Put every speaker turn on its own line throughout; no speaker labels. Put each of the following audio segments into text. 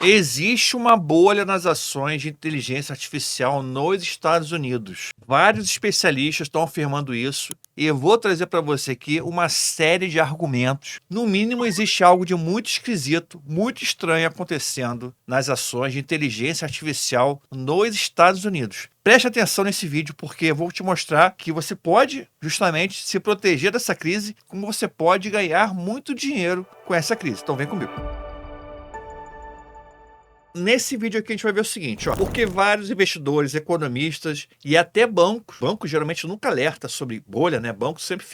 Existe uma bolha nas ações de inteligência artificial nos Estados Unidos. Vários especialistas estão afirmando isso e eu vou trazer para você aqui uma série de argumentos. No mínimo, existe algo de muito esquisito, muito estranho acontecendo nas ações de inteligência artificial nos Estados Unidos. Preste atenção nesse vídeo porque eu vou te mostrar que você pode justamente se proteger dessa crise, como você pode ganhar muito dinheiro com essa crise. Então vem comigo. Nesse vídeo aqui a gente vai ver o seguinte, ó, porque vários investidores, economistas e até bancos geralmente nunca alerta sobre bolha, né? Banco sempre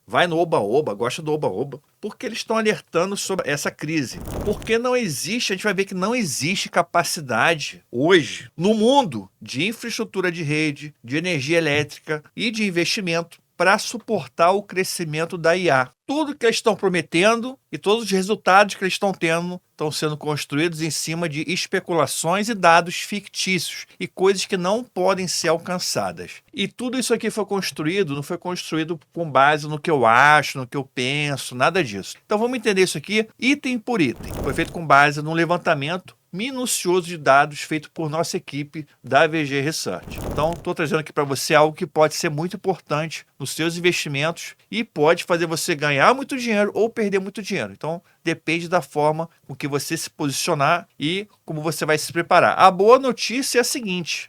vai no oba-oba, gosta do oba-oba, porque eles estão alertando sobre essa crise. Porque não existe, a gente vai ver que não existe capacidade hoje no mundo de infraestrutura de rede, de energia elétrica e de investimento para suportar o crescimento da IA. Tudo que eles estão prometendo e todos os resultados que eles estão tendo estão sendo construídos em cima de especulações e dados fictícios e coisas que não podem ser alcançadas. E tudo isso aqui foi construído, não foi construído com base no que eu acho, no que eu penso, nada disso. Então vamos entender isso aqui item por item. Foi feito com base num levantamento minucioso de dados feito por nossa equipe da VG Research. Então, estou trazendo aqui para você algo que pode ser muito importante nos seus investimentos e pode fazer você ganhar muito dinheiro ou perder muito dinheiro. Então, depende da forma com que você se posicionar e como você vai se preparar. A boa notícia é a seguinte,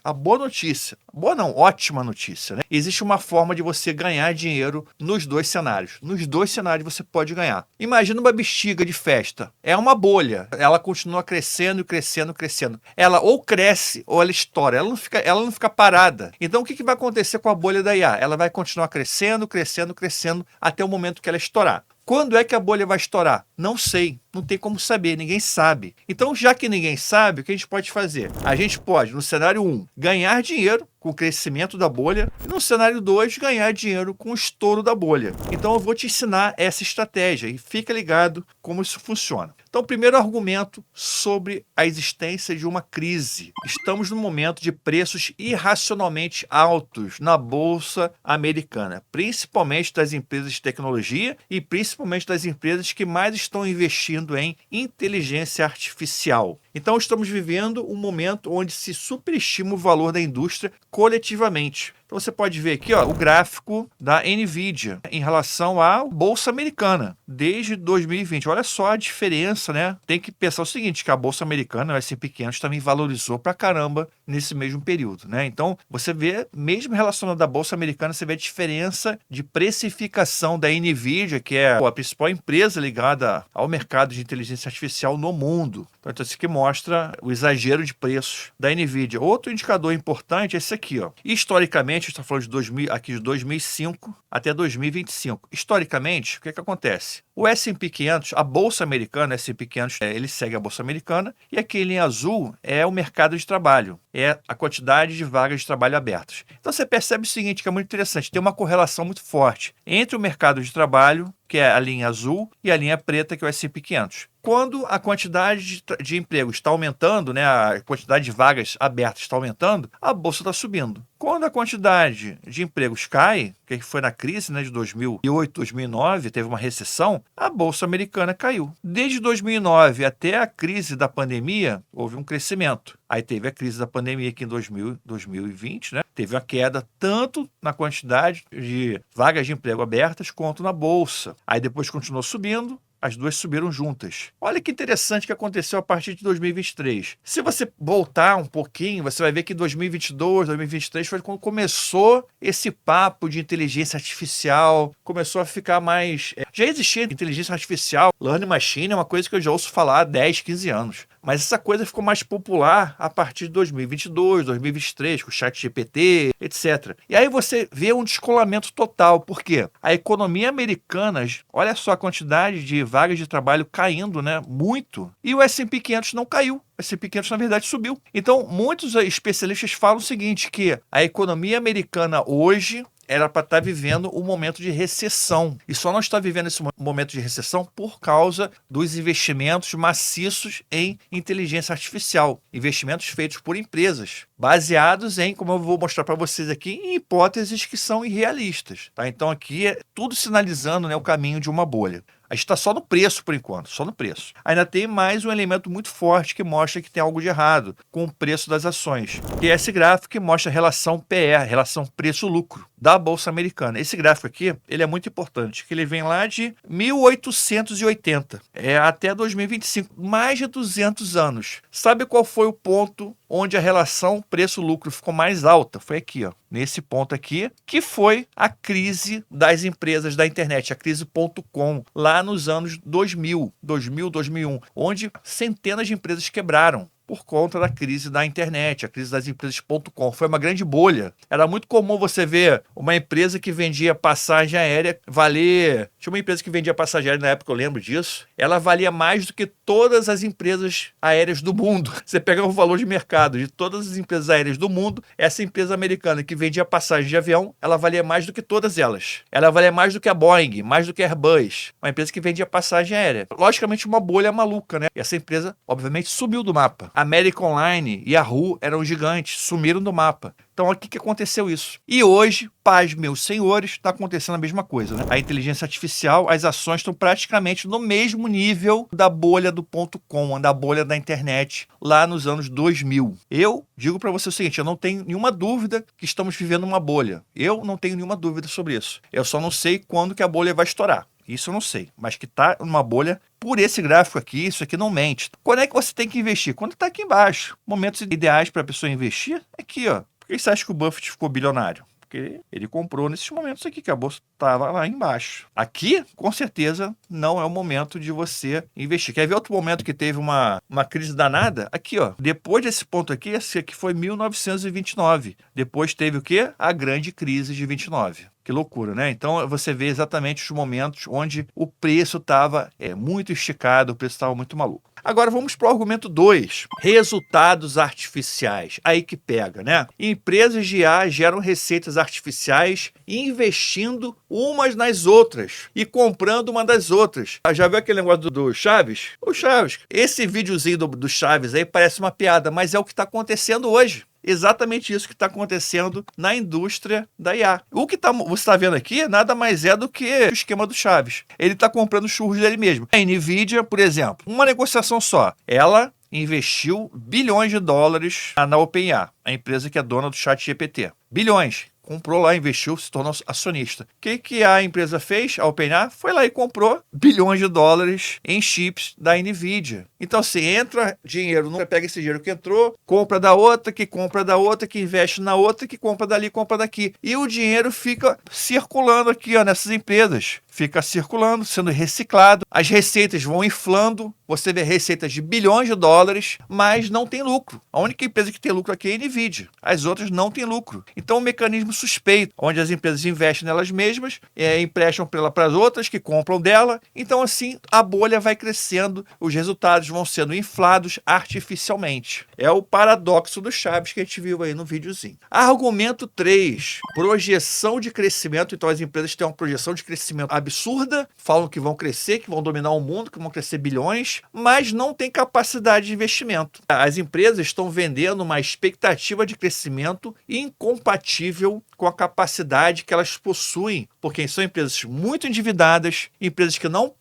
ótima notícia, né? Existe uma forma de você ganhar dinheiro nos dois cenários. Nos dois cenários você pode ganhar. Imagina uma bexiga de festa. É uma bolha. Ela continua crescendo, crescendo, crescendo. Ela ou cresce ou ela estoura. Ela não fica parada. Então o que vai acontecer com a bolha da IA? Ela vai continuar crescendo, crescendo, crescendo até o momento que ela estourar. Quando é que a bolha vai estourar? Não sei, não tem como saber, ninguém sabe. Então, já que ninguém sabe, o que a gente pode fazer? A gente pode, no cenário 1, ganhar dinheiro com o crescimento da bolha, e no cenário 2, ganhar dinheiro com o estouro da bolha. Então, eu vou te ensinar essa estratégia e fica ligado como isso funciona. Então, primeiro argumento sobre a existência de uma crise. Estamos num momento de preços irracionalmente altos na Bolsa Americana, principalmente das empresas de tecnologia e principalmente das empresas que mais estão investindo em inteligência artificial. Então, estamos vivendo um momento onde se superestima o valor da indústria coletivamente. Então você pode ver aqui, ó, o gráfico da Nvidia em relação à Bolsa Americana desde 2020. Olha só a diferença, né? Tem que pensar o seguinte, que a Bolsa Americana, o S&P 500, também valorizou pra caramba nesse mesmo período, né? Então você vê, mesmo relacionado à Bolsa Americana, você vê a diferença de precificação da Nvidia, que é a principal empresa ligada ao mercado de inteligência artificial no mundo. Então isso aqui mostra o exagero de preços da Nvidia. Outro indicador importante é esse aqui, ó. Historicamente, a gente está falando de 2005 até 2025. Historicamente, o que acontece? O S&P 500, a Bolsa Americana, S&P 500, ele segue a Bolsa Americana, e aquele em azul é o mercado de trabalho, é a quantidade de vagas de trabalho abertas. Então você percebe o seguinte, que é muito interessante, tem uma correlação muito forte entre o mercado de trabalho, que é a linha azul, e a linha preta, que é o S&P 500. Quando a quantidade de empregos está aumentando, né, a quantidade de vagas abertas está aumentando, a bolsa está subindo. Quando a quantidade de empregos cai, que foi na crise, né, de 2008, 2009, teve uma recessão, a bolsa americana caiu. Desde 2009 até a crise da pandemia, houve um crescimento. Aí teve a crise da pandemia aqui em 2020, né? Teve uma queda tanto na quantidade de vagas de emprego abertas quanto na bolsa. Aí depois continuou subindo. As duas subiram juntas. Olha que interessante que aconteceu a partir de 2023. Se você voltar um pouquinho, você vai ver que 2022, 2023 foi quando começou esse papo de inteligência artificial, começou a ficar mais... Já existia inteligência artificial, learning machine é uma coisa que eu já ouço falar há 10, 15 anos. Mas essa coisa ficou mais popular a partir de 2022, 2023, com o ChatGPT, etc. E aí você vê um descolamento total. Por quê? A economia americana, olha só a quantidade de vagas de trabalho caindo, né? Muito. E o S&P 500 não caiu. O S&P 500, na verdade, subiu. Então, muitos especialistas falam o seguinte, que a economia americana hoje era para estar vivendo um momento de recessão. E só não está vivendo esse momento de recessão por causa dos investimentos maciços em inteligência artificial. Investimentos feitos por empresas, baseados em, como eu vou mostrar para vocês aqui, em hipóteses que são irrealistas. Tá? Então aqui é tudo sinalizando, né, o caminho de uma bolha. A gente está só no preço por enquanto, só no preço. Ainda tem mais um elemento muito forte que mostra que tem algo de errado com o preço das ações, que é esse gráfico que mostra a relação PE, relação preço-lucro da Bolsa Americana. Esse gráfico aqui, ele é muito importante, que ele vem lá de 1880 até 2025, mais de 200 anos. Sabe qual foi o ponto onde a relação preço-lucro ficou mais alta? Foi aqui, ó, nesse ponto aqui, que foi a crise das empresas da internet, a crise .com, lá nos anos 2000, 2001, onde centenas de empresas quebraram por conta da crise da internet, a crise das empresas.com. Foi uma grande bolha. Era muito comum você ver uma empresa que vendia passagem aérea valer... Tinha uma empresa que vendia passagem aérea, na época eu lembro disso. Ela valia mais do que todas as empresas aéreas do mundo. Você pega o valor de mercado de todas as empresas aéreas do mundo, essa empresa americana que vendia passagem de avião, ela valia mais do que todas elas. Ela valia mais do que a Boeing, mais do que a Airbus. Uma empresa que vendia passagem aérea. Logicamente uma bolha maluca, né? E essa empresa, obviamente, subiu do mapa. América Online e Yahoo eram gigantes, sumiram do mapa. Então, aqui que aconteceu isso. E hoje, paz, meus senhores, está acontecendo a mesma coisa, né? A inteligência artificial, as ações estão praticamente no mesmo nível da bolha do .com, da bolha da internet, lá nos anos 2000. Eu digo para você o seguinte, eu não tenho nenhuma dúvida que estamos vivendo uma bolha. Eu não tenho nenhuma dúvida sobre isso. Eu só não sei quando que a bolha vai estourar. Isso eu não sei, mas que está numa bolha por esse gráfico aqui, isso aqui não mente. Quando é que você tem que investir? Quando está aqui embaixo. Momentos ideais para a pessoa investir é aqui, ó. Por que você acha que o Buffett ficou bilionário? Porque ele comprou nesses momentos aqui, que a bolsa estava lá embaixo. Aqui, com certeza, não é o momento de você investir. Quer ver outro momento que teve uma crise danada? Aqui, ó. Depois desse ponto aqui, esse aqui foi 1929. Depois teve o quê? A grande crise de 29. Que loucura, né? Então você vê exatamente os momentos onde o preço estava muito esticado, o preço estava muito maluco. Agora vamos para o argumento 2. Resultados artificiais. Aí que pega, né? Empresas de IA geram receitas artificiais investindo umas nas outras e comprando uma das outras. Já viu aquele negócio do Chaves? O Chaves. Esse videozinho do Chaves aí parece uma piada, mas é o que está acontecendo hoje. Exatamente isso que está acontecendo na indústria da IA. O que você está vendo aqui nada mais é do que o esquema do Chaves. Ele está comprando churros dele mesmo. A Nvidia, por exemplo, uma negociação só. Ela investiu bilhões de dólares na OpenAI, a empresa que é dona do ChatGPT. Bilhões. Comprou lá, investiu, se tornou acionista. O que a empresa fez? A OpenAI foi lá e comprou bilhões de dólares em chips da Nvidia. Então, se entra dinheiro, não pega esse dinheiro que entrou, compra da outra, que investe na outra, que compra dali, compra daqui. E o dinheiro fica circulando aqui, ó, nessas empresas. Fica circulando, sendo reciclado. As receitas vão inflando. Você vê receitas de bilhões de dólares, mas não tem lucro. A única empresa que tem lucro aqui é a Nvidia. As outras não têm lucro. Então, um mecanismo suspeito, onde as empresas investem nelas mesmas, emprestam para as outras que compram dela. Então, assim, a bolha vai crescendo, os resultados vão sendo inflados artificialmente. É o paradoxo do Chaves que a gente viu aí no videozinho. Argumento 3. Projeção de crescimento. Então, as empresas têm uma projeção de crescimento absurda, falam que vão crescer, que vão dominar o mundo, que vão crescer bilhões, mas não tem capacidade de investimento. As empresas estão vendendo uma expectativa de crescimento incompatível com a capacidade que elas possuem, porque são empresas muito endividadas, empresas que não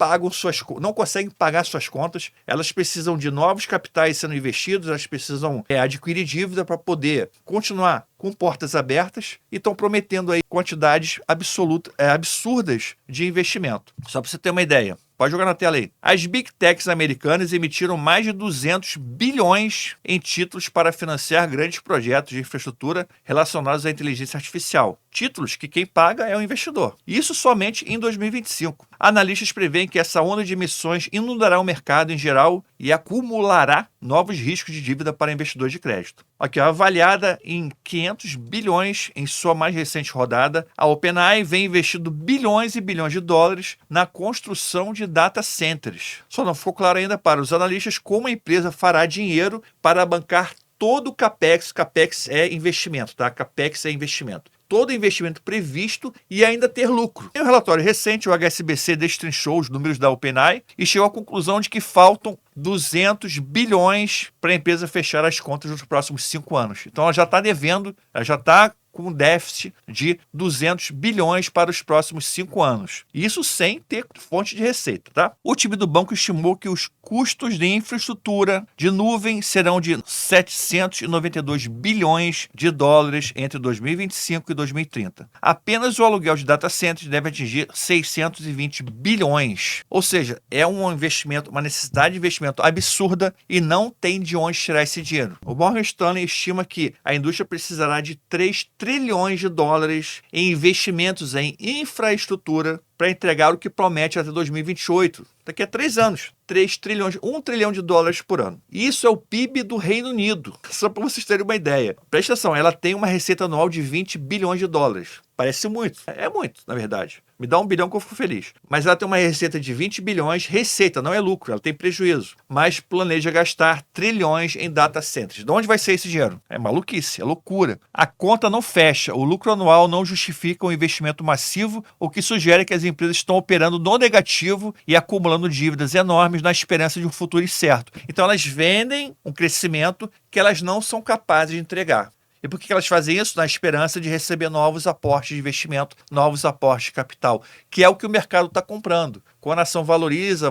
conseguem pagar suas contas, elas precisam de novos capitais sendo investidos, elas precisam adquirir dívida para poder continuar com portas abertas e estão prometendo aí quantidades absurdas de investimento. Só para você ter uma ideia. Pode jogar na tela aí. As Big Techs americanas emitiram mais de 200 bilhões em títulos para financiar grandes projetos de infraestrutura relacionados à inteligência artificial. Títulos que quem paga é o investidor. Isso somente em 2025. Analistas preveem que essa onda de emissões inundará o mercado em geral e acumulará novos riscos de dívida para investidores de crédito. Aqui, avaliada em 500 bilhões em sua mais recente rodada, a OpenAI vem investindo bilhões e bilhões de dólares na construção de data centers. Só não ficou claro ainda para os analistas como a empresa fará dinheiro para bancar todo o CAPEX. CAPEX é investimento, tá? CAPEX é investimento. Todo investimento previsto e ainda ter lucro. Em um relatório recente, o HSBC destrinchou os números da OpenAI e chegou à conclusão de que faltam 200 bilhões para a empresa fechar as contas nos próximos 5 anos. Então ela já está devendo, ela já está com um déficit de 200 bilhões para os próximos 5 anos. Isso sem ter fonte de receita, tá? O time do banco estimou que os custos de infraestrutura de nuvem serão de 792 bilhões de dólares entre 2025 e 2030. Apenas o aluguel de data centers deve atingir 620 bilhões. Ou seja, é um investimento, uma necessidade de investimento absurda e não tem de onde tirar esse dinheiro. O Morgan Stanley estima que a indústria precisará de 3 trilhões de dólares em investimentos em infraestrutura para entregar o que promete até 2028. Daqui a 3 anos, 3 trilhões, 1 trilhão de dólares por ano. Isso é o PIB do Reino Unido, só para vocês terem uma ideia. Presta atenção, ela tem uma receita anual de 20 bilhões de dólares. Parece muito. É muito, na verdade. Me dá 1 bilhão que eu fico feliz. Mas ela tem uma receita de 20 bilhões, receita, não é lucro, ela tem prejuízo. Mas planeja gastar trilhões em data centers. De onde vai ser esse dinheiro? É maluquice, é loucura. A conta não fecha, o lucro anual não justifica um investimento massivo, o que sugere que as empresas estão operando no negativo e acumulando dívidas enormes na esperança de um futuro incerto. Então elas vendem um crescimento que elas não são capazes de entregar. E por que elas fazem isso? Na esperança de receber novos aportes de investimento, novos aportes de capital, que é o que o mercado está comprando. Quando a ação valoriza,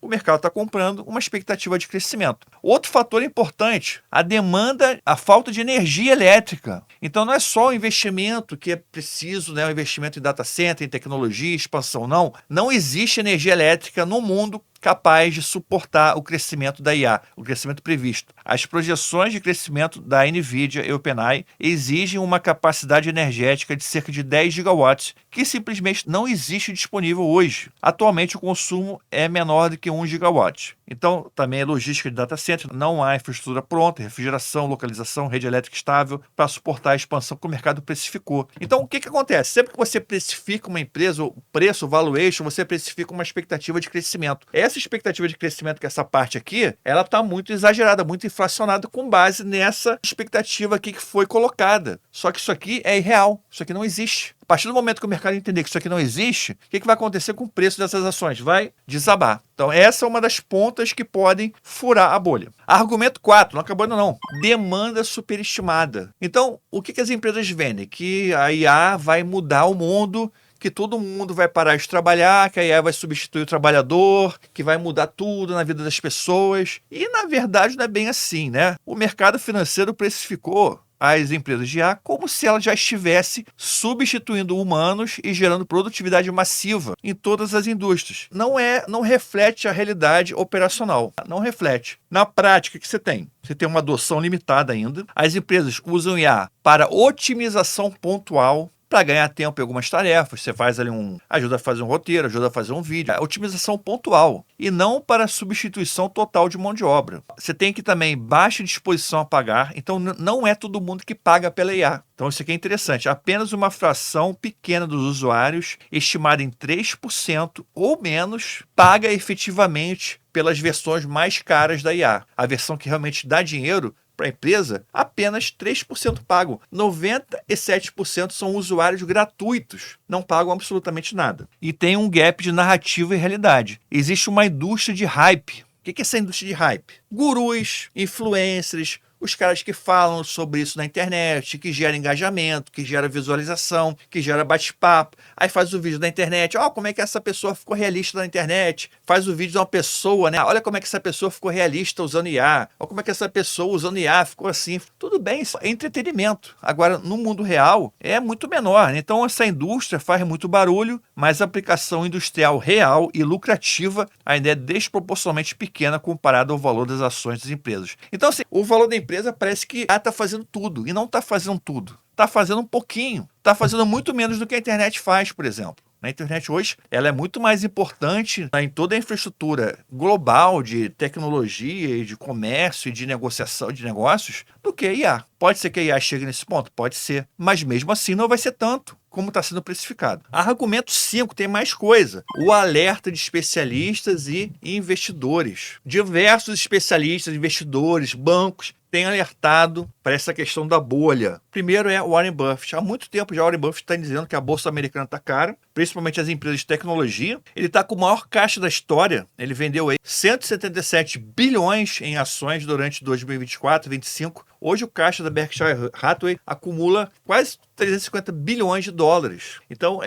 o mercado está comprando uma expectativa de crescimento. Outro fator importante, a demanda, a falta de energia elétrica. Então não é só o investimento que é preciso, né? O investimento em data center, em tecnologia, expansão, não. Não existe energia elétrica no mundo capaz de suportar o crescimento da IA, o crescimento previsto. As projeções de crescimento da NVIDIA e OpenAI exigem uma capacidade energética de cerca de 10 gigawatts, que simplesmente não existe disponível hoje. Atualmente, o consumo é menor do que 1 gigawatt. Então, também é logística de data center, não há infraestrutura pronta, refrigeração, localização, rede elétrica estável para suportar a expansão que o mercado precificou. Então, o que acontece? Sempre que você precifica uma empresa, o preço, o valuation, você precifica uma expectativa de crescimento. Essa expectativa de crescimento, que é essa parte aqui, ela está muito exagerada, muito inflacionada com base nessa expectativa aqui que foi colocada. Só que isso aqui é irreal, isso aqui não existe. A partir do momento que o mercado entender que isso aqui não existe, o que vai acontecer com o preço dessas ações? Vai desabar. Então, essa é uma das pontas que podem furar a bolha. Argumento 4, não acabou ainda não. Demanda superestimada. Então, o que as empresas vendem? Que a IA vai mudar o mundo, que todo mundo vai parar de trabalhar, que a IA vai substituir o trabalhador, que vai mudar tudo na vida das pessoas. E, na verdade, não é bem assim, né? O mercado financeiro precificou as empresas de IA como se ela já estivesse substituindo humanos e gerando produtividade massiva em todas as indústrias. Não reflete a realidade operacional. Não reflete. Na prática, o que você tem? Você tem uma adoção limitada ainda. As empresas usam IA para otimização pontual, para ganhar tempo em algumas tarefas. Você faz ali ajuda a fazer um roteiro, ajuda a fazer um vídeo. É otimização pontual e não para substituição total de mão de obra. Você tem que também baixa disposição a pagar, então não é todo mundo que paga pela IA. Então isso aqui é interessante. Apenas uma fração pequena dos usuários, estimada em 3% ou menos, paga efetivamente pelas versões mais caras da IA. A versão que realmente dá dinheiro para a empresa, apenas 3% pagam. 97% são usuários gratuitos, não pagam absolutamente nada. E tem um gap de narrativa e realidade. Existe uma indústria de hype. O que é essa indústria de hype? Gurus, influencers, os caras que falam sobre isso na internet, que gera engajamento, que gera visualização, que gera bate-papo. Aí faz o vídeo na internet, ó, como é que essa pessoa ficou realista na internet. Faz o vídeo de uma pessoa, né? Olha como é que essa pessoa ficou realista usando IA. Olha como é que essa pessoa usando IA ficou assim. Tudo bem, isso é entretenimento. Agora, no mundo real, é muito menor, né? Então, essa indústria faz muito barulho, mas a aplicação industrial real e lucrativa ainda é desproporcionalmente pequena comparada ao valor das ações das empresas. Então, assim, o valor da empresa parece que está fazendo tudo, e não está fazendo tudo. Está fazendo um pouquinho. Está fazendo muito menos do que a internet faz, por exemplo. A internet hoje ela é muito mais importante em toda a infraestrutura global de tecnologia e de comércio e de negociação de negócios do que a IA. Pode ser que a IA chegue nesse ponto? Pode ser. Mas mesmo assim não vai ser tanto como está sendo precificado. Argumento 5 tem mais coisa. O alerta de especialistas e investidores. Diversos especialistas, investidores, bancos têm alertado para essa questão da bolha. Primeiro é Warren Buffett. Há muito tempo já Warren Buffett está dizendo que a bolsa americana está cara, principalmente as empresas de tecnologia. Ele está com o maior caixa da história. Ele vendeu aí 177 bilhões em ações durante 2024, 2025. Hoje o caixa da Berkshire Hathaway acumula quase 350 bilhões de dólares. Então,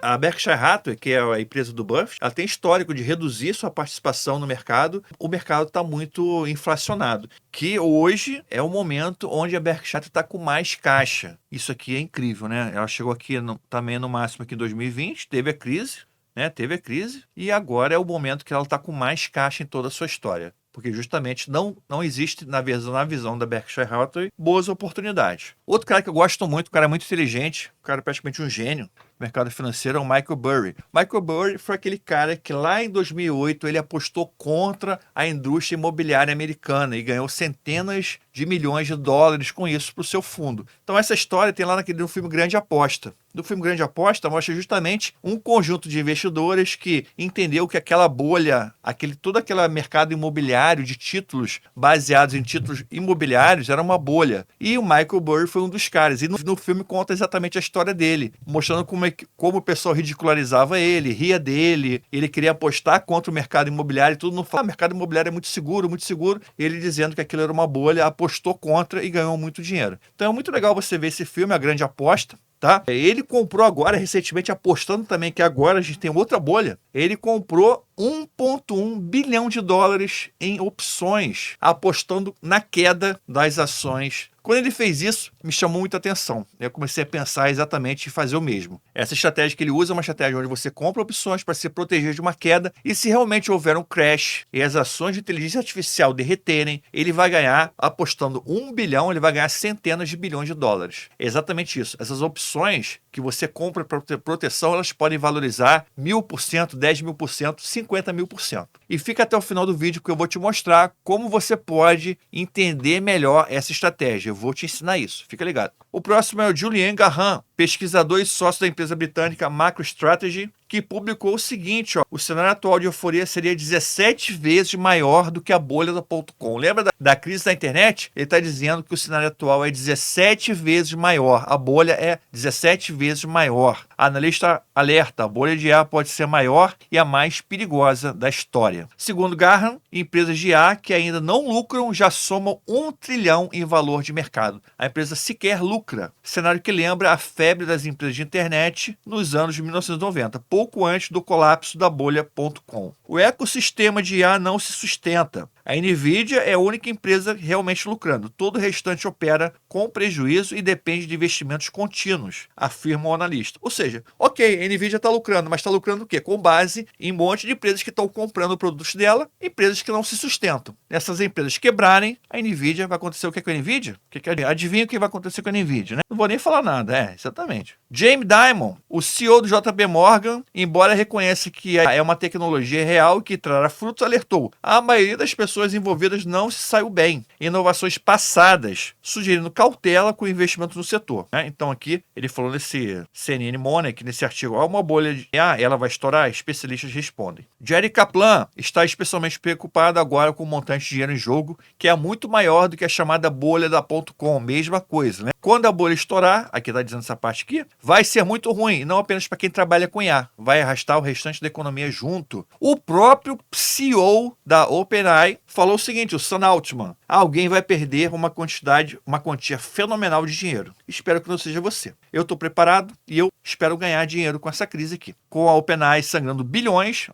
a Berkshire Hathaway, que é a empresa do Buffett, ela tem histórico de reduzir sua participação no mercado. O mercado está muito inflacionado, que hoje é o momento onde a Berkshire está com mais caixa. Isso aqui é incrível, né? Ela chegou aqui também no máximo aqui em 2020, teve a crise, né? Teve a crise, e agora é o momento que ela está com mais caixa em toda a sua história. Porque justamente não existe, na visão da Berkshire Hathaway, boas oportunidades. Outro cara que eu gosto muito, um cara muito inteligente, um cara praticamente um gênio no mercado financeiro, é o Michael Burry. Michael Burry foi aquele cara que lá em 2008 ele apostou contra a indústria imobiliária americana e ganhou centenas de milhões de dólares com isso para o seu fundo. Então essa história tem lá no filme Grande Aposta. No filme Grande Aposta mostra justamente um conjunto de investidores que entendeu que aquela bolha, todo aquele mercado imobiliário de títulos baseados em títulos imobiliários era uma bolha. E o Michael Burry foi um dos caras. E no filme conta exatamente a história dele, mostrando como o pessoal ridicularizava ele, ria dele, ele queria apostar contra o mercado imobiliário e tudo. Não fala, o mercado imobiliário é muito seguro, muito seguro. Ele dizendo que aquilo era uma bolha, apostou contra e ganhou muito dinheiro. Então é muito legal você ver esse filme, A Grande Aposta. Tá? Ele comprou agora, recentemente, apostando também que agora a gente tem outra bolha. Ele comprou 1,1 bilhão de dólares em opções, apostando na queda das ações. Quando ele fez isso, me chamou muita atenção. Eu comecei a pensar exatamente em fazer o mesmo. Essa estratégia que ele usa é uma estratégia onde você compra opções para se proteger de uma queda, e se realmente houver um crash e as ações de inteligência artificial derreterem, ele vai ganhar, apostando 1 bilhão, ele vai ganhar centenas de bilhões de dólares. É exatamente isso. Essas opções que você compra para ter proteção, elas podem valorizar 1000%, 10.000%, 50.000%. E fica até o final do vídeo que eu vou te mostrar como você pode entender melhor essa estratégia. Eu vou te ensinar isso. Fica ligado. O próximo é o Julien Gahan, pesquisador e sócio da empresa britânica MacroStrategy, que publicou o seguinte: o cenário atual de euforia seria 17 vezes maior do que a bolha da .com. Lembra da crise da internet? Ele está dizendo que o cenário atual é 17 vezes maior. A bolha é 17 vezes maior. A analista alerta: a bolha de IA pode ser maior e a mais perigosa da história. Segundo Gahan, empresas de IA que ainda não lucram já somam 1 trilhão em valor de mercado. A empresa sequer lucra. Cenário que lembra a febre das empresas de internet nos anos de 1990. Pouco antes do colapso da bolha.com. O ecossistema de IA não se sustenta. A Nvidia é a única empresa realmente lucrando. Todo o restante opera com prejuízo e depende de investimentos contínuos, afirma o analista. Ou seja, ok, a Nvidia está lucrando, mas está lucrando o quê? Com base em um monte de empresas que estão comprando produtos dela, empresas que não se sustentam. Nessas empresas quebrarem, a Nvidia vai acontecer o que com a Nvidia? Adivinha o que vai acontecer com a Nvidia, né? Não vou nem falar nada, exatamente. Jamie Dimon, o CEO do JP Morgan, embora reconheça que é uma tecnologia real que trará frutos, alertou: a maioria das pessoas envolvidas não se saiu bem. Inovações passadas, sugerindo cautela com investimentos no setor. Então aqui ele falou nesse CNN Money, nesse artigo: há uma bolha de ela vai estourar? Especialistas respondem. Jerry Kaplan está especialmente preocupado agora com o montante de dinheiro em jogo, que é muito maior do que a chamada bolha da .com. Mesma coisa, né? Quando a bolha estourar, aqui está dizendo essa parte aqui, vai ser muito ruim, não apenas para quem trabalha com IA, vai arrastar o restante da economia junto. O próprio CEO da OpenAI falou o seguinte, o Sam Altman: alguém vai perder uma quantia fenomenal de dinheiro. Espero que não seja você. Eu estou preparado e eu espero ganhar dinheiro com essa crise aqui. Com a OpenAI sangrando bilhões,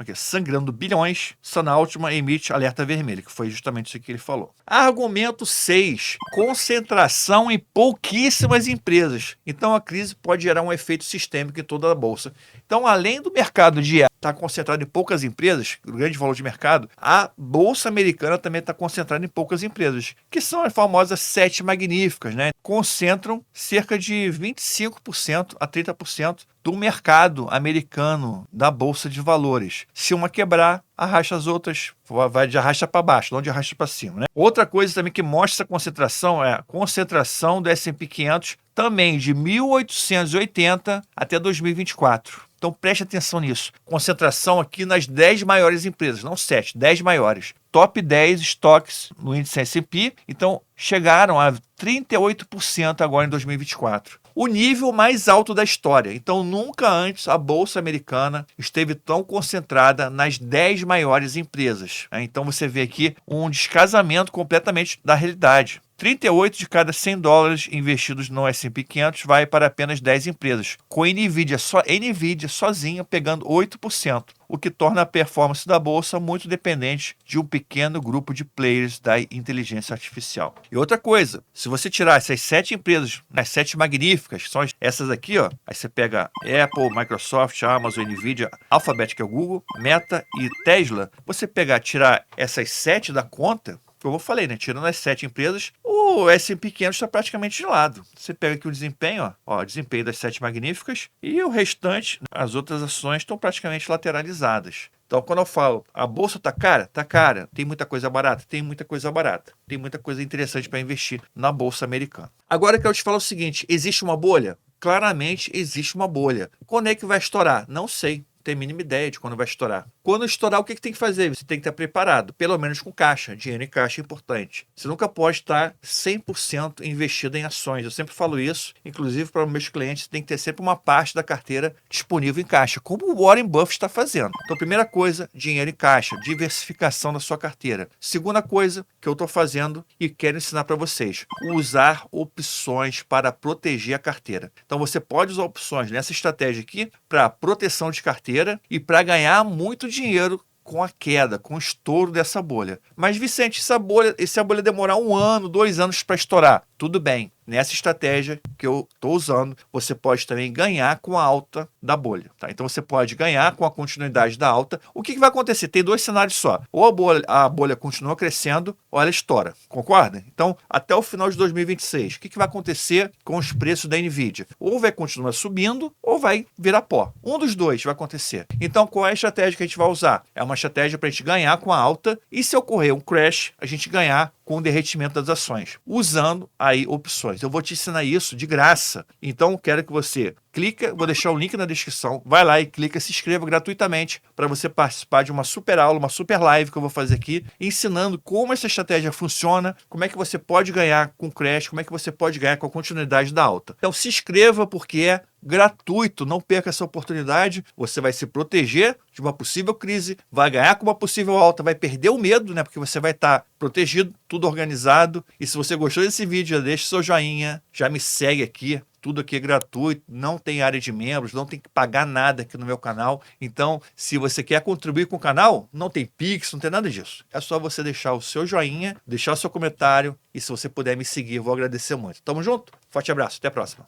Sam Altman emite alerta vermelho, que foi justamente isso que ele falou. Argumento 6. Concentração em pouquíssimas empresas. Então a crise pode gerar um efeito sistêmico em toda a bolsa. Então, além do mercado de IA estar concentrado em poucas empresas, o grande valor de mercado, a bolsa americana também está concentrada em poucas empresas, que são as famosas 7 magníficas, né? Concentram cerca de 25% a 30% do mercado americano da bolsa de valores. Se uma quebrar, arrasta as outras, vai de arrasta para baixo, não de arrasta para cima, né? Outra coisa também que mostra essa concentração é a concentração do S&P 500 também de 1880 até 2024. Então preste atenção nisso. Concentração aqui nas 10 maiores empresas, não 7, 10 maiores. Top 10 estoques no índice S&P, então chegaram a 38% agora em 2024. O nível mais alto da história. Então nunca antes a Bolsa Americana esteve tão concentrada nas 10 maiores empresas. Então você vê aqui um descasamento completamente da realidade. 38 de cada 100 dólares investidos no S&P 500 vai para apenas 10 empresas, com Nvidia sozinha pegando 8%, o que torna a performance da bolsa muito dependente de um pequeno grupo de players da inteligência artificial. E outra coisa, se você tirar essas 7 empresas, as 7 magníficas, são essas aqui, ó, aí você pega Apple, Microsoft, Amazon, Nvidia, Alphabet, que é o Google, Meta e Tesla, você tirar essas 7 da conta, como eu falei, né? Tirando as 7 empresas, o S&P 500 está praticamente de lado. Você pega aqui o desempenho, ó, desempenho das 7 magníficas, e o restante, as outras ações estão praticamente lateralizadas. Então, quando eu falo, a bolsa tá cara? Tá cara. Tem muita coisa barata? Tem muita coisa barata. Tem muita coisa interessante para investir na bolsa americana. Agora eu quero te falar o seguinte, existe uma bolha? Claramente existe uma bolha. Quando é que vai estourar? Não sei. Tem a mínima ideia de quando vai estourar. Quando estourar, o que tem que fazer? Você tem que estar preparado, pelo menos com caixa. Dinheiro em caixa é importante. Você nunca pode estar 100% investido em ações. Eu sempre falo isso, inclusive para os meus clientes, tem que ter sempre uma parte da carteira disponível em caixa, como o Warren Buffett está fazendo. Então, primeira coisa, dinheiro em caixa, diversificação da sua carteira. Segunda coisa que eu estou fazendo e quero ensinar para vocês, usar opções para proteger a carteira. Então, você pode usar opções nessa estratégia aqui para proteção de carteira e para ganhar muito dinheiro com a queda, com o estouro dessa bolha. Mas, Vicente, se a bolha demorar 1 ano, 2 anos para estourar, tudo bem. Nessa estratégia que eu estou usando, você pode também ganhar com a alta da bolha. Tá? Então você pode ganhar com a continuidade da alta. O que vai acontecer? Tem 2 cenários só. Ou a bolha continua crescendo, ou ela estoura. Concorda? Então, até o final de 2026, o que vai acontecer com os preços da Nvidia? Ou vai continuar subindo, ou vai virar pó. Um dos dois vai acontecer. Então, qual é a estratégia que a gente vai usar? É uma estratégia para a gente ganhar com a alta e, se ocorrer um crash, a gente ganhar com o derretimento das ações, usando aí opções. Eu vou te ensinar isso de graça. Então, quero que você clica, vou deixar o link na descrição, vai lá e clica, se inscreva gratuitamente para você participar de uma super aula, uma super live que eu vou fazer aqui, ensinando como essa estratégia funciona, como é que você pode ganhar com crash, como é que você pode ganhar com a continuidade da alta. Então, se inscreva porque é gratuito, não perca essa oportunidade, você vai se proteger de uma possível crise, vai ganhar com uma possível alta, vai perder o medo, né, porque você vai estar protegido, tudo organizado, e se você gostou desse vídeo, já deixa seu joinha, já me segue aqui, tudo aqui é gratuito, não tem área de membros, não tem que pagar nada aqui no meu canal, então se você quer contribuir com o canal, não tem Pix, não tem nada disso, é só você deixar o seu joinha, deixar o seu comentário, e se você puder me seguir, eu vou agradecer muito. Tamo junto? Forte abraço, até a próxima.